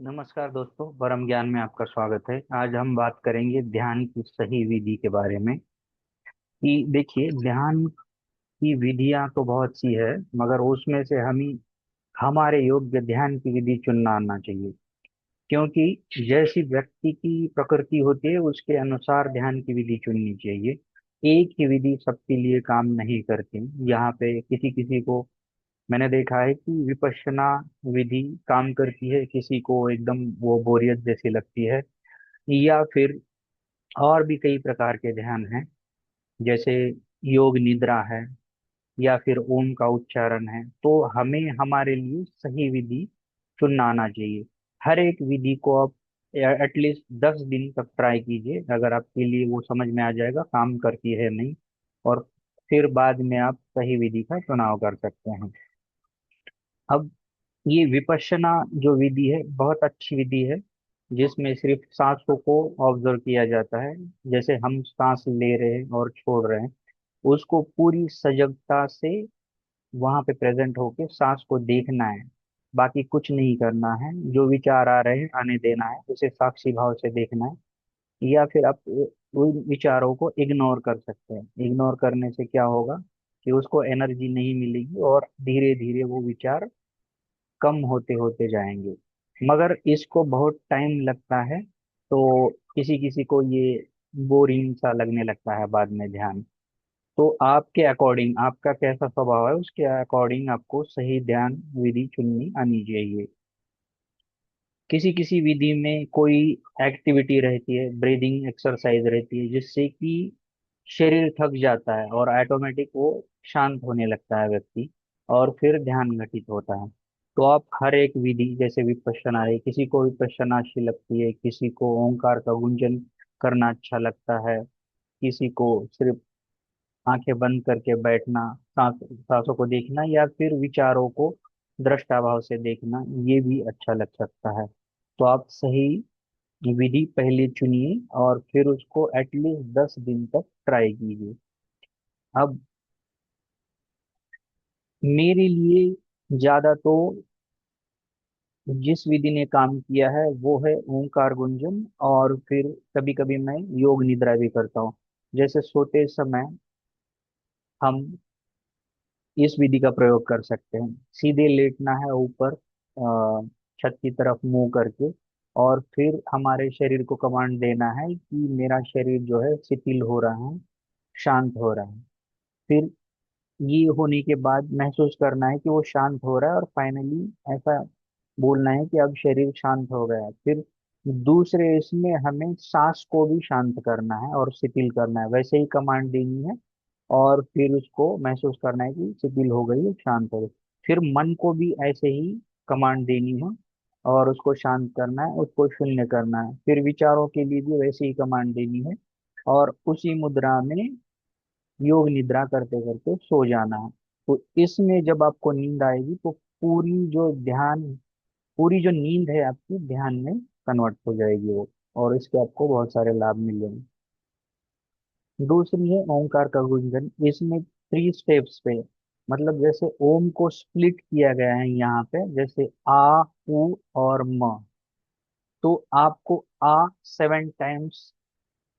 नमस्कार दोस्तों, परम ज्ञान में आपका स्वागत है। आज हम बात करेंगे ध्यान की सही विधि के बारे में। कि देखिए, ध्यान की विधियां तो बहुत सी है, मगर उसमें से हमें हमारे योग्य ध्यान की विधि चुनना आना चाहिए। क्योंकि जैसी व्यक्ति की प्रकृति होती है, उसके अनुसार ध्यान की विधि चुननी चाहिए। एक ही विधि सबके लिए काम नहीं करती। यहाँ पे किसी किसी को मैंने देखा है कि विपश्यना विधि काम करती है, किसी को एकदम वो बोरियत जैसी लगती है। या फिर और भी कई प्रकार के ध्यान हैं, जैसे योग निद्रा है, या फिर ओम का उच्चारण है। तो हमें हमारे लिए सही विधि चुनना आना चाहिए। हर एक विधि को आप एटलीस्ट 10 दिन तक ट्राई कीजिए। अगर आपके लिए वो समझ में आ जाएगा काम करती है नहीं, और फिर बाद में आप सही विधि का चुनाव कर सकते हैं। अब ये विपश्यना जो विधि है, बहुत अच्छी विधि है, जिसमें सिर्फ सांसों को ऑब्जर्व किया जाता है। जैसे हम सांस ले रहे हैं और छोड़ रहे हैं, उसको पूरी सजगता से वहां पे प्रेजेंट होके सांस को देखना है। बाकी कुछ नहीं करना है। जो विचार आ रहे हैं आने देना है, उसे साक्षी भाव से देखना है। या फिर आप उन विचारों को इग्नोर कर सकते हैं। इग्नोर करने से क्या होगा कि उसको एनर्जी नहीं मिलेगी, और धीरे धीरे वो विचार कम होते होते जाएंगे। मगर इसको बहुत टाइम लगता है, तो किसी किसी को ये बोरिंग सा लगने लगता है बाद में ध्यान। तो आपके अकॉर्डिंग आपका कैसा स्वभाव है, उसके अकॉर्डिंग आपको सही ध्यान विधि चुननी आनी चाहिए। किसी किसी विधि में कोई एक्टिविटी रहती है, ब्रीदिंग एक्सरसाइज रहती है, जिससे कि शरीर थक जाता है और ऑटोमेटिक वो शांत होने लगता है व्यक्ति, और फिर ध्यान घटित होता है। तो आप हर एक विधि, जैसे विपश्यना है, किसी को विपश्यना अच्छी लगती है, किसी को ओंकार का गुंजन करना अच्छा लगता है, किसी को सिर्फ आंखें बंद करके बैठना, सांसों को देखना, या फिर विचारों को दृष्टा भाव से देखना, ये भी अच्छा लग सकता है। तो आप सही विधि पहले चुनिए, और फिर उसको एटलीस्ट 10 दिन तक ट्राई कीजिए। अब मेरे लिए ज्यादा तो जिस विधि ने काम किया है वो है ओंकार गुंजन, और फिर कभी कभी मैं योग निद्रा भी करता हूँ। जैसे सोते समय हम इस विधि का प्रयोग कर सकते हैं। सीधे लेटना है ऊपर, छत की तरफ मुंह करके, और फिर हमारे शरीर को कमांड देना है कि मेरा शरीर जो है शिथिल हो रहा है, शांत हो रहा है। फिर ये होने के बाद महसूस करना है कि वो शांत हो रहा है, और फाइनली ऐसा बोलना है कि अब शरीर शांत हो गया है। फिर दूसरे इसमें हमें सांस को भी शांत करना है और शिथिल करना है, वैसे ही कमांड देनी है। और फिर उसको महसूस करना है कि शिथिल हो गई है, शांत हो गई। फिर मन को भी ऐसे ही कमांड देनी है, और उसको शांत करना है, उसको शून्य करना है। फिर विचारों के लिए भी वैसे ही कमांड देनी है, और उसी मुद्रा में योग निद्रा करते करते सो जाना है। तो इसमें जब आपको नींद आएगी, तो पूरी जो नींद है आपकी ध्यान में कन्वर्ट हो जाएगी वो, और इसके आपको बहुत सारे लाभ मिलेंगे। दूसरी है ओंकार का गुंजन। इसमें 3 स्टेप्स पे, मतलब जैसे ओम को स्प्लिट किया गया है यहाँ पे, जैसे आ, उ और म। तो आपको आ 7 टाइम्स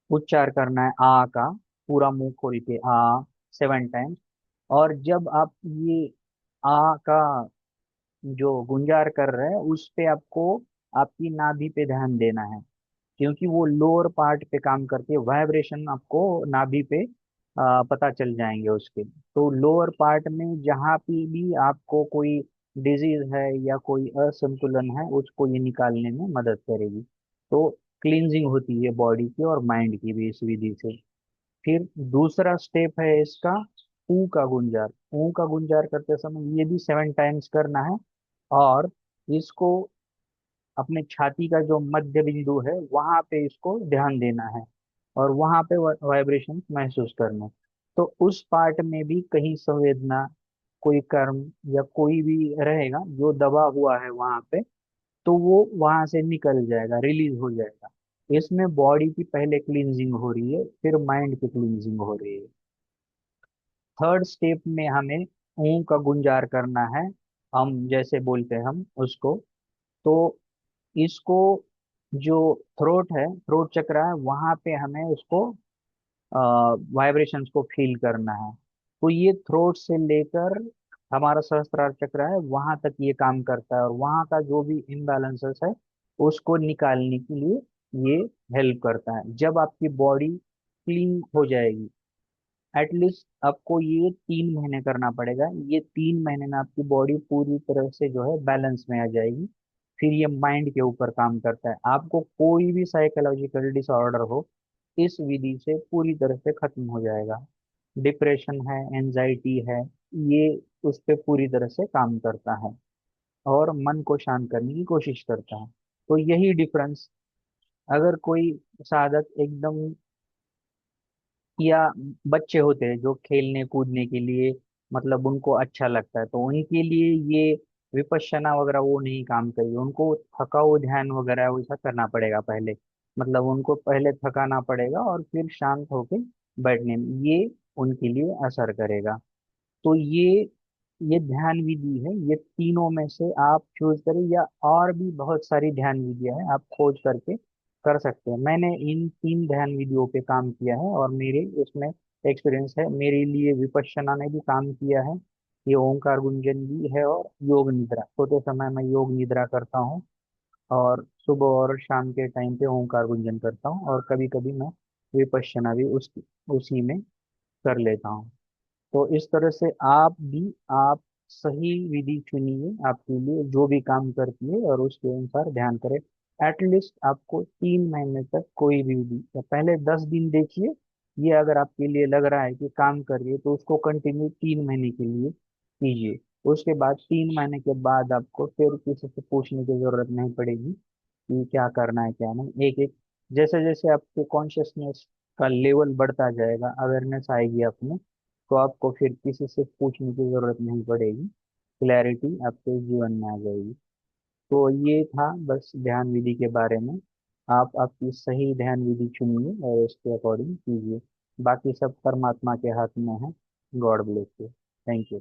उच्चार करना है, आ का पूरा मुंह खोल के आ 7 टाइम्स। और जब आप ये आ का जो गुंजार कर रहे हैं, उस पे आपको आपकी नाभि पे ध्यान देना है, क्योंकि वो लोअर पार्ट पे काम करती है। वाइब्रेशन आपको नाभि पे पता चल जाएंगे उसके। तो लोअर पार्ट में जहाँ पे भी आपको कोई डिजीज है या कोई असंतुलन है, उसको ये निकालने में मदद करेगी। तो क्लींजिंग होती है बॉडी की और माइंड की भी इस विधि से। फिर दूसरा स्टेप है इसका ऊ का गुंजार। ऊ का गुंजार करते समय ये भी 7 टाइम्स करना है, और इसको अपने छाती का जो मध्य बिंदु है वहां पे इसको ध्यान देना है, और वहां पे वाइब्रेशन महसूस करना है। तो उस पार्ट में भी कहीं संवेदना, कोई कर्म या कोई भी रहेगा जो दबा हुआ है वहां पे, तो वो वहां से निकल जाएगा, रिलीज हो जाएगा। इसमें बॉडी की पहले क्लींजिंग हो रही है, फिर माइंड की क्लींजिंग हो रही है। थर्ड स्टेप में हमें का गुंजार करना है, हम जैसे बोलते हैं हम उसको। तो इसको जो थ्रोट है, थ्रोट चक्र है, वहां पे हमें उसको वाइब्रेशंस को फील करना है। तो ये थ्रोट से लेकर हमारा सहस्त्रार चक्र है, वहां तक ये काम करता है, और वहां का जो भी इम्बैलेंसेस है उसको निकालने के लिए ये हेल्प करता है। जब आपकी बॉडी क्लीन हो जाएगी, एटलीस्ट आपको ये 3 महीने करना पड़ेगा, ये 3 महीने में आपकी बॉडी पूरी तरह से जो है बैलेंस में आ जाएगी। फिर ये माइंड के ऊपर काम करता है, आपको कोई भी साइकोलॉजिकल डिसऑर्डर हो इस विधि से पूरी तरह से खत्म हो जाएगा। डिप्रेशन है, एंजाइटी है, ये उस पे पूरी तरह से काम करता है और मन को शांत करने की कोशिश करता है। तो यही डिफरेंस, अगर कोई साधक एकदम, या बच्चे होते हैं जो खेलने कूदने के लिए मतलब उनको अच्छा लगता है, तो उनके लिए ये विपश्यना वगैरह वो नहीं काम करेगी, उनको थकाऊ ध्यान वगैरह वैसा करना पड़ेगा पहले। मतलब उनको पहले थकाना पड़ेगा और फिर शांत होके बैठने में ये उनके लिए असर करेगा। तो ये ध्यान विधि है, ये तीनों में से आप चूज करें, या और भी बहुत सारी ध्यान विधियां हैं, आप खोज करके कर सकते हैं। मैंने इन 3 ध्यान विधियों पे काम किया है और मेरे उसमें एक्सपीरियंस है। मेरे लिए विपश्यना ने भी काम किया है, ये ओंकार गुंजन भी है, और योग निद्रा, सोते समय मैं योग निद्रा करता हूँ, और सुबह और शाम के टाइम पे ओंकार गुंजन करता हूँ, और कभी कभी मैं विपश्यना भी उसी में कर लेता हूँ। तो इस तरह से आप सही विधि चुनिए आपके लिए जो भी काम करती है, और उसके अनुसार ध्यान करें। एटलीस्ट आपको 3 महीने तक कोई भी विधि, या पहले 10 दिन देखिए, ये अगर आपके लिए लग रहा है कि काम कर रही है तो उसको कंटिन्यू 3 महीने के लिए कीजिए। उसके बाद 3 महीने के बाद आपको फिर किसी से पूछने की जरूरत नहीं पड़ेगी कि क्या करना है क्या नहीं। एक एक, जैसे जैसे आपके कॉन्शियसनेस का लेवल बढ़ता जाएगा, अवेयरनेस आएगी अपने, तो आपको फिर किसी से पूछने की जरूरत नहीं पड़ेगी, क्लैरिटी आपके जीवन में आ जाएगी। तो ये था बस ध्यान विधि के बारे में। आप आपकी सही ध्यान विधि चुनिए और उसके अकॉर्डिंग कीजिए। बाकी सब परमात्मा के हाथ में है। God bless you. Thank you.